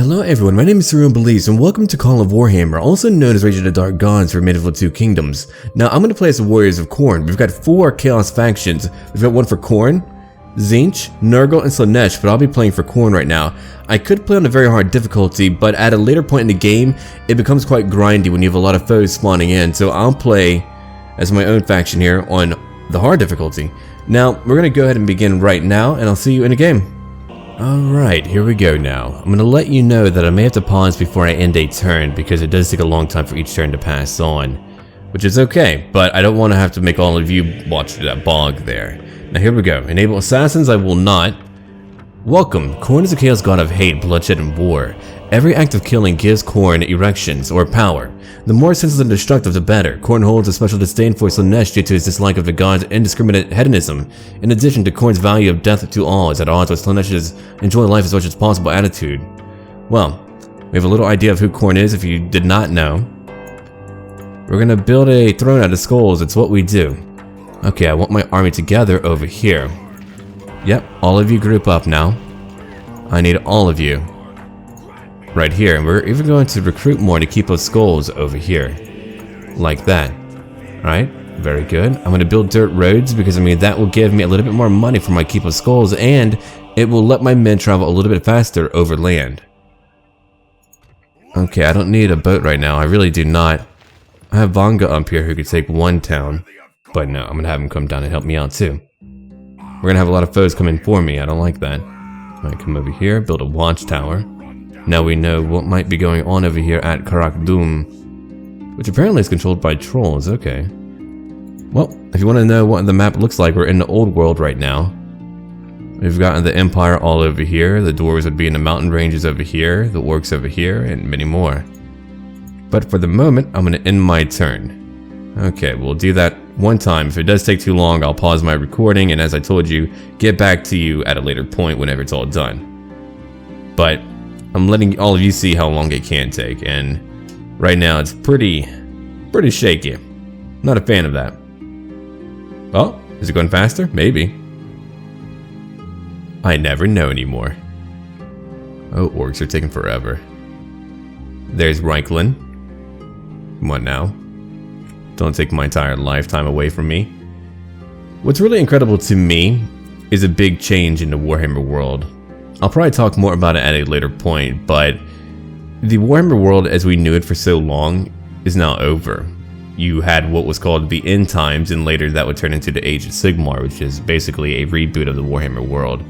Hello everyone, my name is SurrealBeliefs and welcome to Call of Warhammer, also known as Rage of the Dark Gods for Medieval 2 Kingdoms. Now I'm going to play as the Warriors of Khorne. We've got 4 Chaos factions. We've got one for Khorne, Tzeentch, Nurgle, and Slaanesh, but I'll be playing for Khorne right now. I could play on a very hard difficulty, but at a later point in the game, it becomes quite grindy when you have a lot of foes spawning in, so I'll play as my own faction here on the hard difficulty. Now, we're going to go ahead and begin right now, and I'll see you in a game. Alright, here we go now. I'm going to let you know that I may have to pause before I end a turn because it does take a long time for each turn to pass on. Which is okay, but I don't want to have to make all of you watch that bog there. Now here we go. Enable assassins, I will not. Welcome. Khorne is a chaos god of hate, bloodshed, and war. Every act of killing gives Khorne erections, or power. The more senseless and destructive, the better. Khorne holds a special disdain for Slaanesh due to his dislike of the god's indiscriminate hedonism. In addition to Khorne's value of death to all, is at odds with Slaanesh's enjoy life as much as possible attitude. Well, we have a little idea of who Khorne is if you did not know. We're gonna build a throne out of skulls, it's what we do. Okay, I want my army to gather over here. Yep, all of you group up now. I need all of you right here, and we're even going to recruit more to keep those skulls over here. Like that. Alright, very good. I'm going to build dirt roads because, I mean, that will give me a little bit more money for my keep of skulls, and it will let my men travel a little bit faster over land. Okay, I don't need a boat right now. I really do not. I have Vanga up here who could take one town, but no, I'm going to have him come down and help me out too. We're going to have a lot of foes come in for me. I don't like that. Alright, come over here, build a watchtower. Now we know what might be going on over here at Khorne, which apparently is controlled by trolls. Okay. Well, if you want to know what the map looks like, we're in the old world right now. We've got the Empire all over here. The Dwarves would be in the mountain ranges over here, the Orcs over here, and many more. But for the moment, I'm going to end my turn. Okay, we'll do that one time. If it does take too long, I'll pause my recording, and as I told you, get back to you at a later point whenever it's all done. But I'm letting all of you see how long it can take, and right now it's pretty shaky. Not a fan of that. Oh, is it going faster? Maybe. I never know anymore. Oh, orcs are taking forever. There's Reichland. Come on now. Don't take my entire lifetime away from me. What's really incredible to me is a big change in the Warhammer world. I'll probably talk more about it at a later point, but the Warhammer world as we knew it for so long is now over. You had what was called the End Times, and later that would turn into the Age of Sigmar, which is basically a reboot of the Warhammer world.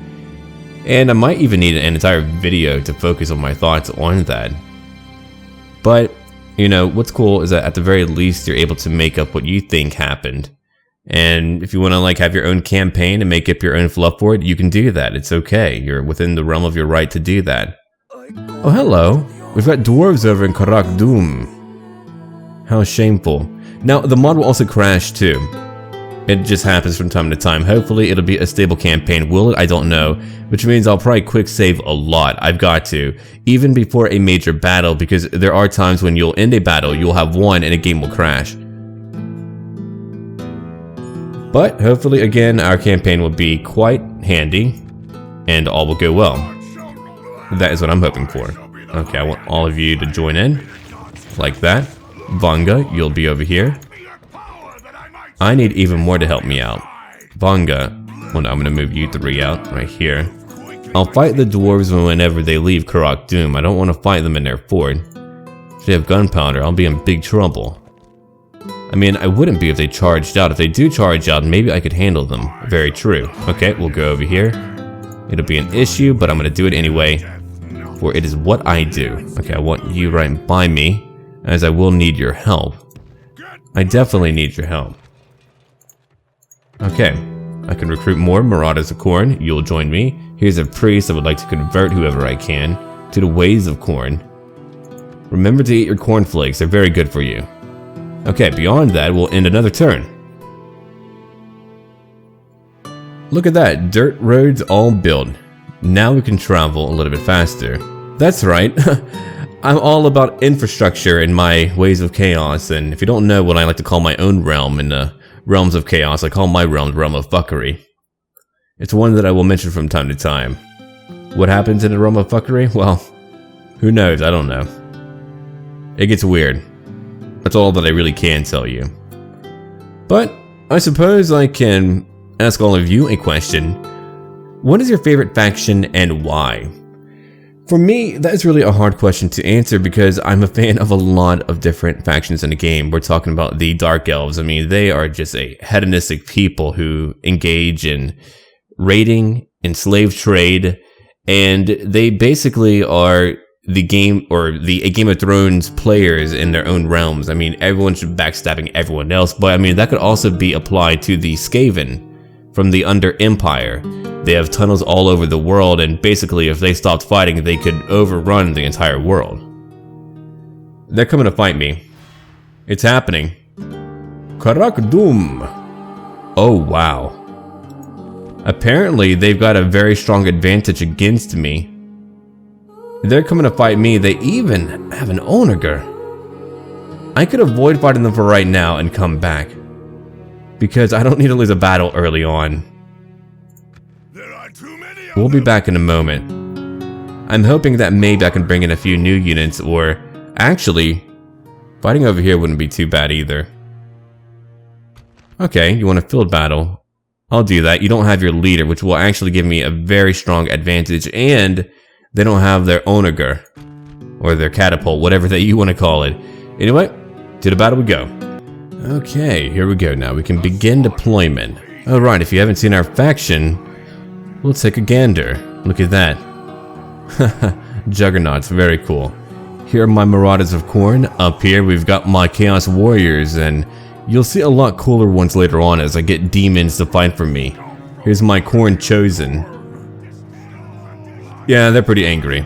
And I might even need an entire video to focus on my thoughts on that. But, you know, what's cool is that at the very least you're able to make up what you think happened. And if you want to like have your own campaign and make up your own fluff for it, you can do that. It's okay. You're within the realm of your right to do that. Oh, hello. We've got dwarves over in Khorne. How shameful. Now, the mod will also crash too. It just happens from time to time. Hopefully, it'll be a stable campaign. Will it? I don't know. Which means I'll probably quick save a lot. I've got to. Even before a major battle, because there are times when you'll end a battle, you'll have won, and a game will crash. But hopefully, again, our campaign will be quite handy, and all will go well. That is what I'm hoping for. Okay, I want all of you to join in, like that. Vanga, you'll be over here. I need even more to help me out. Vanga, well, no, I'm going to move you 3 out, right here. I'll fight the dwarves whenever they leave Khorne. I don't want to fight them in their fort. If they have gunpowder, I'll be in big trouble. I mean, I wouldn't be if they charged out. If they do charge out, maybe I could handle them. Very true. Okay, we'll go over here. It'll be an issue, but I'm going to do it anyway, for it is what I do. Okay, I want you right by me, as I will need your help. I definitely need your help. Okay, I can recruit more Marauders of Khorne. You'll join me. Here's a priest that would like to convert whoever I can to the ways of Khorne. Remember to eat your cornflakes. They're very good for you. Okay, beyond that, we'll end another turn. Look at that, dirt roads all built. Now we can travel a little bit faster. That's right, I'm all about infrastructure in my ways of chaos, and if you don't know what I like to call my own realm in the realms of chaos, I call my realm the realm of fuckery. It's one that I will mention from time to time. What happens in the realm of fuckery? Well, Who knows? I don't know. It gets weird. That's all that I really can tell you. But I suppose I can ask all of you a question. What is your favorite faction and why? For me, that is really a hard question to answer because I'm a fan of a lot of different factions in the game. We're talking about the Dark Elves. I mean, they are just a hedonistic people who engage in raiding and slave trade, and they basically are the game or a Game of Thrones players in their own realms. I mean, everyone should be backstabbing everyone else, but I mean, that could also be applied to the Skaven from the Under Empire. They have tunnels all over the world, and basically if they stopped fighting, they could overrun the entire world. They're coming to fight me. It's happening. Karak Doom. Oh wow. Apparently they've got a very strong advantage against me. They're coming to fight me. They even have an Onager. I could avoid fighting them for right now and come back, because I don't need to lose a battle early on. We'll be back in a moment. I'm hoping that maybe I can bring in a few new units, or actually, fighting over here wouldn't be too bad either. Okay, you want a field battle? I'll do that. You don't have your leader, which will actually give me a very strong advantage, and they don't have their Onager, or their catapult, whatever that you want to call it. Anyway, to the battle we go. Okay, here we go now. We can begin deployment. Alright, if you haven't seen our faction, we'll take a gander. Look at that. Juggernauts, very cool. Here are my Marauders of Khorne. Up here we've got my Chaos Warriors, and you'll see a lot cooler ones later on as I get demons to fight for me. Here's my Khorne Chosen. Yeah, they're pretty angry.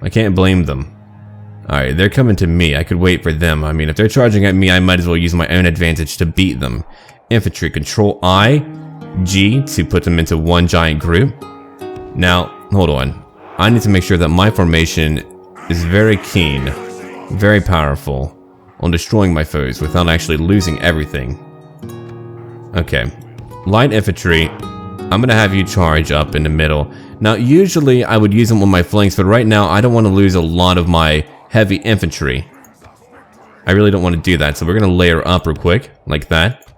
I can't blame them. Alright, they're coming to me. I could wait for them. I mean, if they're charging at me, I might as well use my own advantage to beat them. Infantry, Control I, G to put them into one giant group. Now, hold on. I need to make sure that my formation is very keen, very powerful on destroying my foes without actually losing everything. Okay. Light infantry, I'm going to have you charge up in the middle. Now, usually I would use them on my flanks, but right now I don't want to lose a lot of my heavy infantry. I really don't want to do that, so we're going to layer up real quick, like that.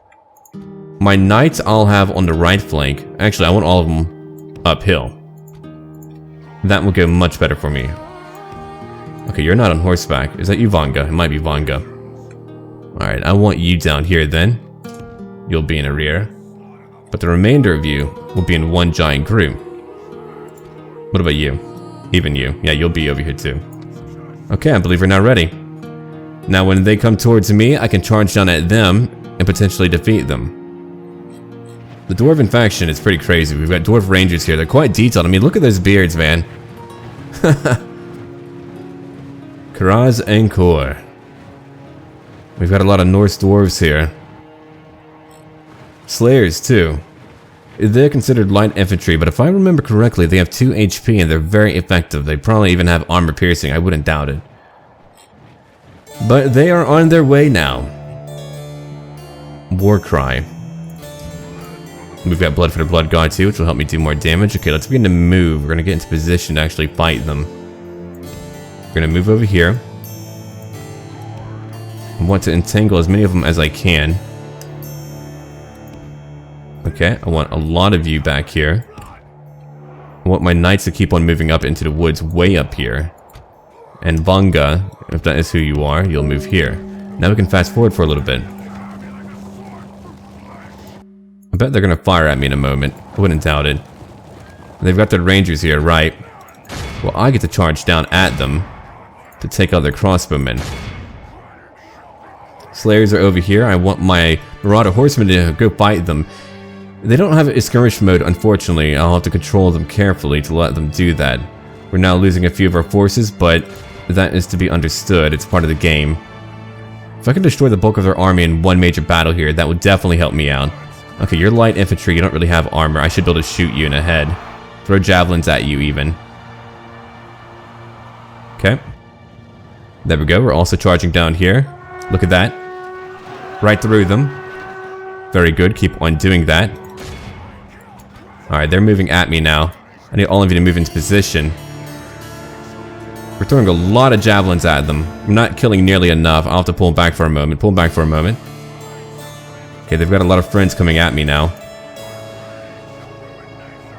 My knights I'll have on the right flank. Actually, I want all of them uphill. That will go much better for me. Okay, you're not on horseback. Is that you, Vanga? It might be Vanga. Alright, I want you down here then. You'll be in the rear. But the remainder of you will be in one giant group. What about you? Even you. Yeah, you'll be over here too. Okay, I believe we're now ready. Now when they come towards me, I can charge down at them and potentially defeat them. The Dwarven faction is pretty crazy. We've got Dwarf Rangers here. They're quite detailed. I mean, look at those beards, man. Karaz and Kor. We've got a lot of Norse Dwarves here. Slayers, too. They're considered light infantry, but if I remember correctly, they have 2 HP and they're very effective. They probably even have armor piercing. I wouldn't doubt it. But they are on their way now. Warcry. We've got Blood for the Blood God too, which will help me do more damage. Okay, let's begin to move. We're going to get into position to actually fight them. We're going to move over here. I want to entangle as many of them as I can. Okay, I want a lot of you back here. I want my knights to keep on moving up into the woods way up here. And Vanga, if that is who you are, you'll move here. Now we can fast forward for a little bit. I bet they're going to fire at me in a moment. I wouldn't doubt it. They've got their rangers here, right? Well, I get to charge down at them to take out their crossbowmen. Slayers are over here. I want my Marauder Horsemen to go fight them. They don't have a skirmish mode, unfortunately. I'll have to control them carefully to let them do that. We're now losing a few of our forces, but that is to be understood. It's part of the game. If I can destroy the bulk of their army in one major battle here, that would definitely help me out. Okay, you're light infantry. You don't really have armor. I should be able to shoot you in the head. Throw javelins at you, even. Okay. There we go. We're also charging down here. Look at that. Right through them. Very good. Keep on doing that. Alright, they're moving at me now. I need all of you to move into position. We're throwing a lot of javelins at them. We're not killing nearly enough. I'll have to pull back for a moment. Pull back for a moment. Okay, they've got a lot of friends coming at me now.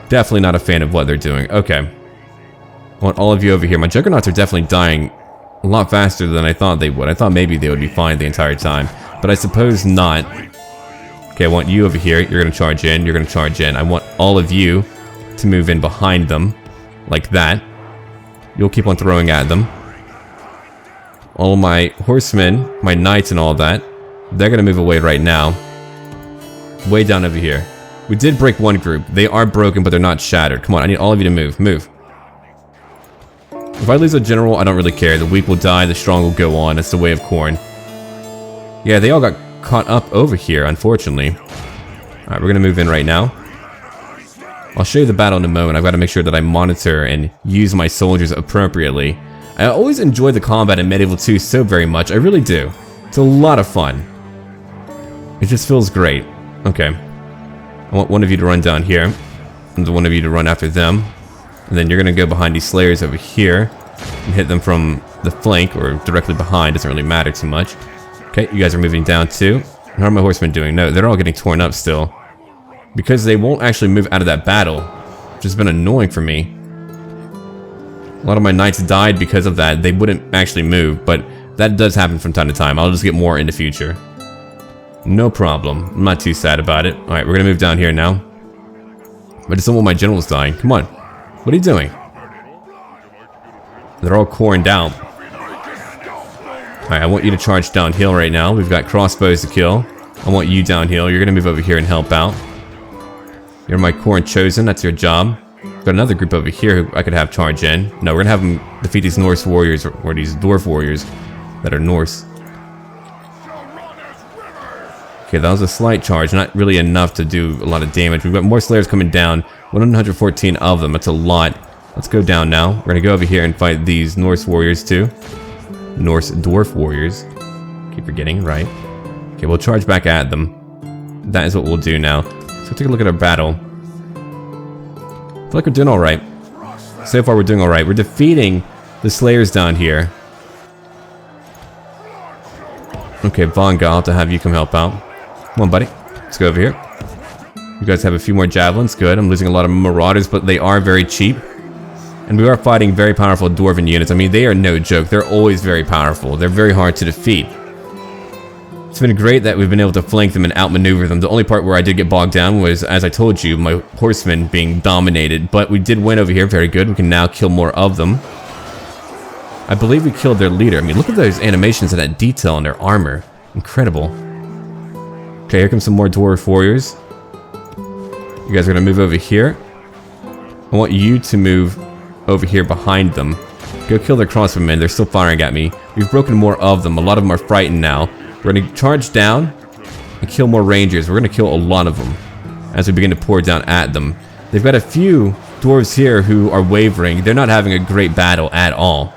Definitely not a fan of what they're doing. Okay. I want all of you over here. My juggernauts are definitely dying a lot faster than I thought they would. I thought maybe they would be fine the entire time, but I suppose not. Okay, I want you over here. You're going to charge in. You're going to charge in. I want all of you to move in behind them, like that. You'll keep on throwing at them. All my horsemen, my knights and all that, they're going to move away right now. Way down over here. We did break one group. They are broken, but they're not shattered. Come on, I need all of you to move. Move. If I lose a general, I don't really care. The weak will die, the strong will go on. It's the way of Khorne. Yeah, they all got caught up over here, unfortunately. Alright, we're going to move in right now. I'll show you the battle in a moment. I've got to make sure that I monitor and use my soldiers appropriately. I always enjoy the combat in Medieval 2 so very much. I really do. It's a lot of fun. It just feels great. Okay. I want one of you to run down here, and one of you to run after them, and then you're going to go behind these slayers over here and hit them from the flank or directly behind. Doesn't really matter too much. Okay, you guys are moving down too. How are my horsemen doing? No, they're all getting torn up still because they won't actually move out of that battle, which has been annoying for me. A lot of my knights died because of that. They wouldn't actually move, but that does happen from time to time. I'll just get more in the future. No problem. I'm not too sad about it. Alright, we're gonna move down here now. I just don't want my generals dying. Come on. What are you doing? They're all corned out. Alright, I want you to charge downhill right now. We've got crossbows to kill. I want you downhill. You're gonna move over here and help out. You're my Khorne chosen. That's your job. Got another group over here who I could have charge in. No, we're gonna have them defeat these Norse warriors, or these dwarf warriors that are Norse. Okay, that was a slight charge, not really enough to do a lot of damage. We've got more slayers coming down, 114 of them, that's a lot. Let's go down now. We're gonna go over here and fight these Norse warriors too. Norse dwarf warriors. Keep forgetting, right. Okay, we'll charge back at them. That is what we'll do now. So take a look at our battle. I feel like we're doing alright. So far we're doing alright. We're defeating the slayers down here. Okay, Vanga, I'll have to have you come help out. Come on, buddy. Let's go over here. You guys have a few more javelins. Good. I'm losing a lot of marauders, but they are very cheap. And we are fighting very powerful dwarven units. I mean, they are no joke. They're always very powerful. They're very hard to defeat. It's been great that we've been able to flank them and outmaneuver them. The only part where I did get bogged down was, as I told you, my horsemen being dominated. But we did win over here. Very good. We can now kill more of them. I believe we killed their leader. I mean, look at those animations and that detail in their armor. Incredible. Okay, here comes some more dwarf warriors. You guys are gonna move over here. I want you to move over here behind them. Go kill their crossbowmen. They're still firing at me. We've broken more of them. A lot of them are frightened now. We're gonna charge down and kill more rangers. We're gonna kill a lot of them as we begin to pour down at them. They've got a few dwarves here who are wavering. They're not having a great battle at all.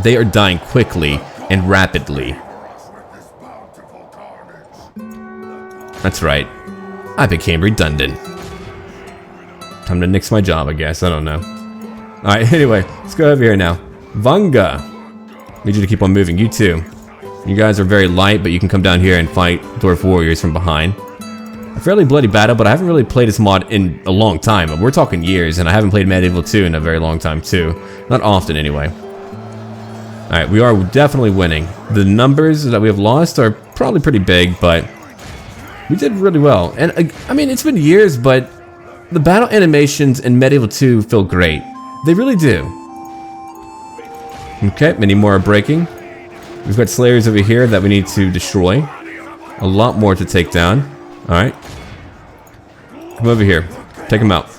They are dying quickly and rapidly. That's right. I became redundant. Time to nix my job, I guess. I don't know. Alright, anyway, let's go over here now. Vanga. Need you to keep on moving. You too. You guys are very light, but you can come down here and fight dwarf warriors from behind. A fairly bloody battle, but I haven't really played this mod in a long time. We're talking years, and I haven't played Medieval 2 in a very long time too. Not often, anyway. Alright, we are definitely winning. The numbers that we have lost are probably pretty big, but we did really well. And I mean, it's been years, but the battle animations in Medieval 2 feel great. They really do. Okay, many more are breaking. We've got slayers over here that we need to destroy. A lot more to take down. Alright. Come over here. Take them out.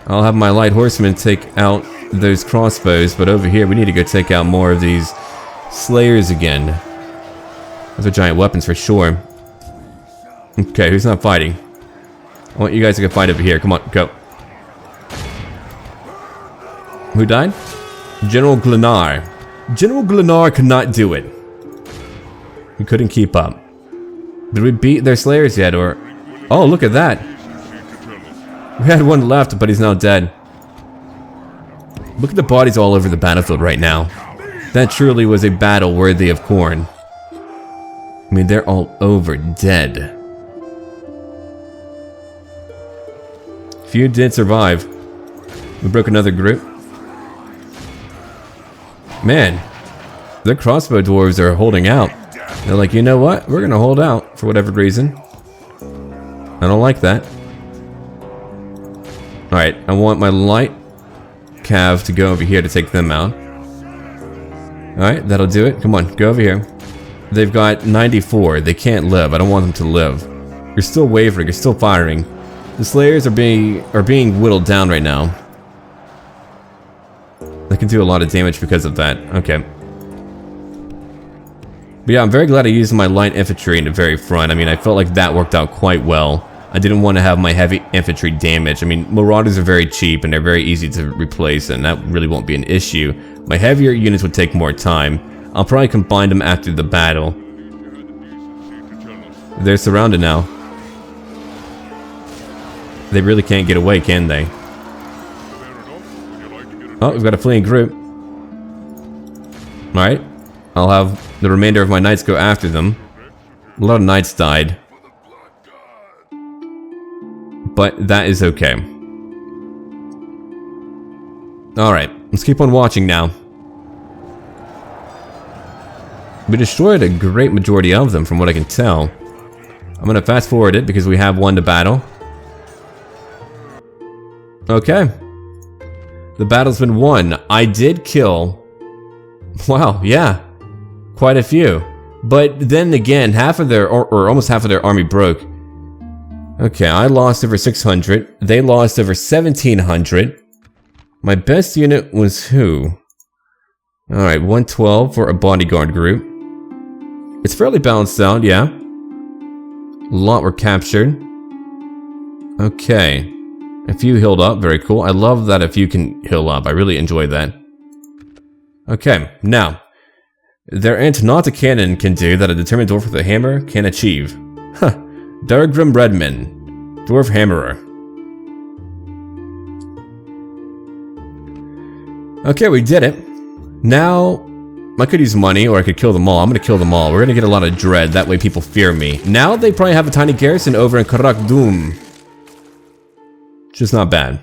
I'll have my light horsemen take out those crossbows, but over here we need to go take out more of these slayers again. Those are giant weapons for sure. Okay, who's not fighting? I want you guys to go fight over here. Come on, go. Who died? General Glenar. General Glenar could not do it. He couldn't keep up. Did we beat their slayers yet, or... Oh, look at that. We had one left, but he's now dead. Look at the bodies all over the battlefield right now. That truly was a battle worthy of Khorne. I mean, they're all over dead. Few did survive. We broke another group. Man, the crossbow dwarves are holding out. They're like, you know what? We're gonna hold out for whatever reason. I don't like that. Alright, I want my light cav to go over here to take them out. Alright, that'll do it. Come on, go over here. They've got 94. They can't live. I don't want them to live. You're still wavering. You're still firing. The Slayers are being whittled down right now. They can do a lot of damage because of that. Okay. But yeah, I'm very glad I used my light infantry in the very front. I mean, I felt like that worked out quite well. I didn't want to have my heavy infantry damage. I mean, Marauders are very cheap and they're very easy to replace, and that really won't be an issue. My heavier units would take more time. I'll probably combine them after the battle. They're surrounded now. They really can't get away, can they? Oh, we've got a fleeing group. Alright. I'll have the remainder of my knights go after them. A lot of knights died. But that is okay. Alright, let's keep on watching now. We destroyed a great majority of them from what I can tell. I'm gonna fast forward it because we have won the battle. Okay. The battle's been won. I did kill... Wow, yeah. Quite a few. But then again, half of their, or almost half of their army broke. Okay, I lost over 600. They lost over 1,700. My best unit was who? Alright, 112 for a bodyguard group. It's fairly balanced out, yeah. A lot were captured. Okay. A few healed up, very cool. I love that a few can heal up. I really enjoy that. Okay, now. There ain't not a cannon can do that a determined dwarf with a hammer can achieve. Huh. Dargrim Redman, Dwarf Hammerer. Okay, we did it. Now, I could use money or I could kill them all. I'm gonna kill them all. We're gonna get a lot of dread, that way people fear me. Now they probably have a tiny garrison over in Karak-Dum. Just not bad.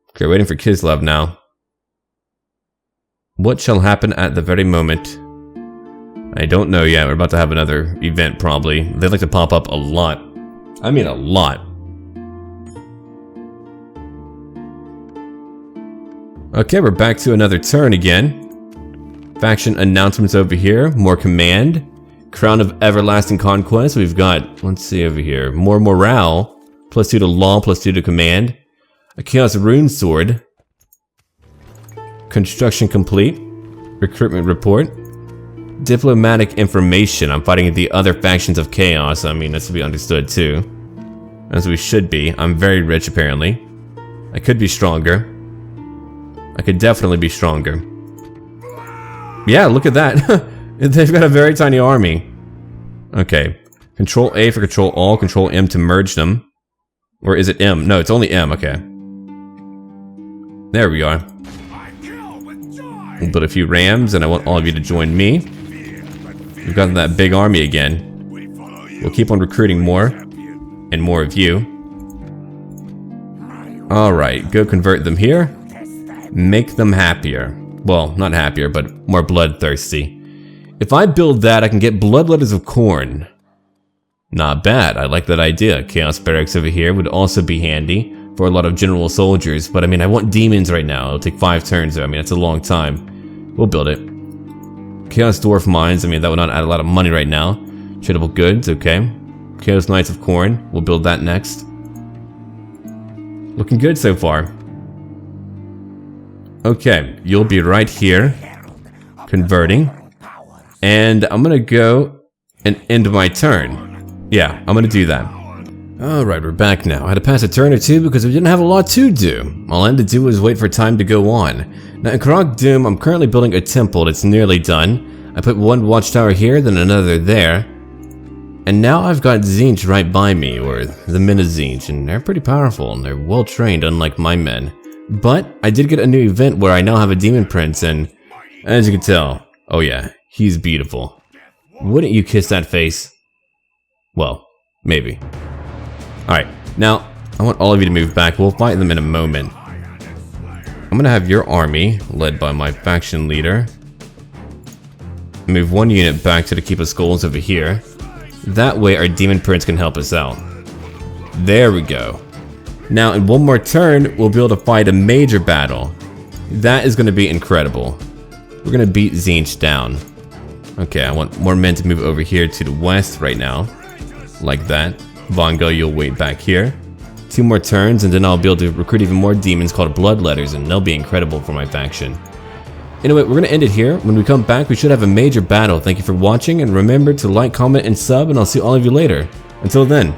Okay, waiting for Kislev now. What shall happen at the very moment? I don't know yet. We're about to have another event probably. They like to pop up a lot. I mean a lot. Okay, we're back to another turn again. Faction announcements over here. More command. Crown of Everlasting Conquest. We've got, let's see over here. More morale. +2 to law, +2 to command. A Chaos Rune Sword. Construction complete. Recruitment report. Diplomatic information. I'm fighting the other factions of Chaos. I mean, that's to be understood too. As we should be. I'm very rich apparently. I could be stronger. I could definitely be stronger. Yeah, look at that. They've got a very tiny army. Okay. Control A for control all. Control M to merge them. Or is it M? No, it's only M. Okay. There we are. We'll build a few rams, and I want all of you to join me. We've got that big army again. We'll keep on recruiting more. And more of you. Alright, go convert them here. Make them happier. Well, not happier, but more bloodthirsty. If I build that, I can get Bloodletters of Khorne. Not bad, I like that idea. Chaos Barracks over here would also be handy for a lot of general soldiers, but I mean, I want demons right now. It'll take 5 turns though. I mean, that's a long time. We'll build it. Chaos Dwarf Mines, I mean, that would not add a lot of money right now. Tradable goods, okay. Chaos Knights of Khorne, we'll build that next. Looking good so far. Okay, you'll be right here, converting, and I'm gonna go and end my turn. Yeah, I'm gonna do that. Alright, we're back now. I had to pass a turn or two because we didn't have a lot to do. All I had to do was wait for time to go on. Now in Karak-Dum, I'm currently building a temple that's nearly done. I put one watchtower here, then another there. And now I've got Tzeentch right by me, or the men of Tzeentch, and they're pretty powerful, and they're well trained unlike my men. But I did get a new event where I now have a demon prince, and as you can tell, oh yeah, he's beautiful. Wouldn't you kiss that face? Well, maybe. Alright, now I want all of you to move back. We'll fight them in a moment. I'm gonna have your army, led by my faction leader, move one unit back to the Keep of Skulls over here. That way our demon prince can help us out. There we go. Now in one more turn, we'll be able to fight a major battle. That is going to be incredible. We're going to beat Tzeentch down. Okay, I want more men to move over here to the west right now. Like that. Vongo, you'll wait back here. 2 more turns and then I'll be able to recruit even more demons called Bloodletters, and they'll be incredible for my faction. Anyway, we're going to end it here. When we come back, we should have a major battle. Thank you for watching, and remember to like, comment, and sub, and I'll see all of you later. Until then.